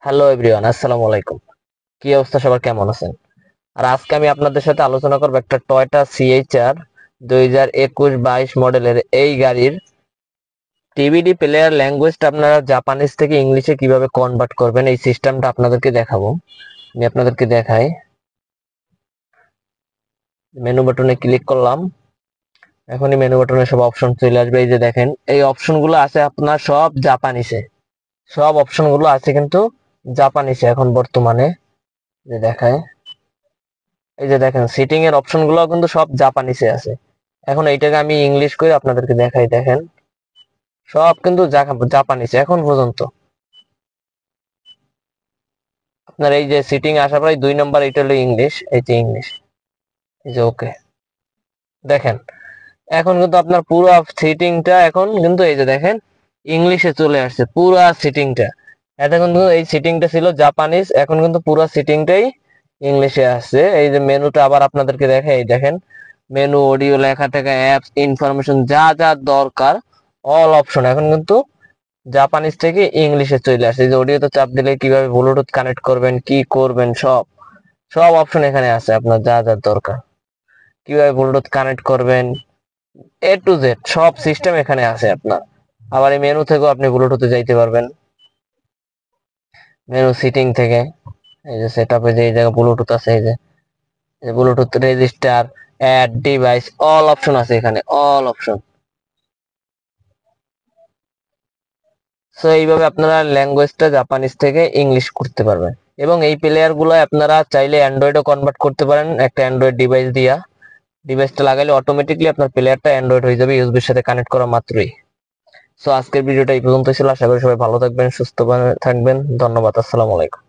Hello everyone, আসসালামু আলাইকুম। কি অবস্থা, সবার কেমন আছেন? আর আজকে আমি আপনাদের সাথে আলোচনা করবো একটা টয়োটা সিএইচআর 2021-22 মডেলের এই গাড়ির টিভিডি প্লেয়ার ল্যাঙ্গুয়েজটা আপনারা জাপানিজ থেকে ইংলিশে কিভাবে কনভার্ট করবেন, এই সিস্টেমটা আপনাদেরকে দেখাবো। আমি আপনাদেরকে দেখাই। মেনু বাটনে ক্লিক করলাম। এখনই মেনু বাটনে সব অপশন চলে আসবে। এই যে দেখেন, এই অপশনগুলো আছে আপনার সব জাপানিসে। সব অপশনগুলো আছে কিন্তু জাপানিসে এখন বর্তমানে। যে দেখায়, এই যে দেখেন সিটিং এর অপশন গুলো কিন্তু সব জাপানিসে আছে। এখন এইটাকে আমি ইংলিশ করে আপনাদেরকে দেখাই। দেখেন সব কিন্তু জাপানিসে এখন পর্যন্ত। আপনার এই যে সিটিং আসার পরে 2 নম্বর, এটা হলো ইংলিশ। এই যে ইংলিশ, এই যে ওকে। দেখেন এখন কিন্তু আপনার পুরো সিটিংটা এখন কিন্তু এই যে দেখেন ইংলিশে চলে আসছে পুরো সিটিংটা। এটা কিন্তু এই সিটিংটা ছিল জাপানিজ, এখন কিন্তু পুরো সিটিংটাই ইংলিশে আসছে। এই যে মেনুটা আবার আপনাদেরকে দেখে, এই দেখেন মেনু, অডিও, লেখা থেকে অ্যাপস, ইনফরমেশন, যা যা দরকার অল অপশন এখন কিন্তু জাপানিজ থেকে ইংলিশে চলে আসে। এই যে অডিওতে চাপ দিলে কিভাবে ব্লুটুথ কানেক্ট করবেন, কি করবেন, সব সব অপশন এখানে আছে। আপনার যা যা দরকার, কিভাবে ব্লুটুথ কানেক্ট করবেন, এ টু জেড সব সিস্টেম এখানে আছে আপনার। আবার এই মেনু থেকেও আপনি ব্লুটুথে যাইতে পারবেন। মেনু সিটিং থেকে এই যে সেটআপে যে এই জায়গায় ব্লুটুথ আছে, এই যে Bluetooth register, add device, all option আছে এখানে, অল অপশন। সো এইভাবে আপনারা ল্যাঙ্গুয়েজটা জাপানিজ থেকে ইংলিশ করতে পারবেন। এবং এই প্লেয়ার গুলো আপনারা চাইলে অ্যান্ড্রয়েডও কনভার্ট করতে পারেন একটা অ্যান্ড্রয়েড ডিভাইস দিয়া। ডিভাইসটা লাগাইলে অটোমেটিকলি আপনার প্লেয়ারটা অ্যান্ড্রয়েড হয়ে যাবে ইউএসবির সাথে কানেক্ট করা মাত্রই। সো আজকের ভিডিওটা এই পর্যন্ত ছিল। আশা করি সবাই ভালো থাকবেন, সুস্থ থাকবেন। ধন্যবাদ। আসসালামু আলাইকুম।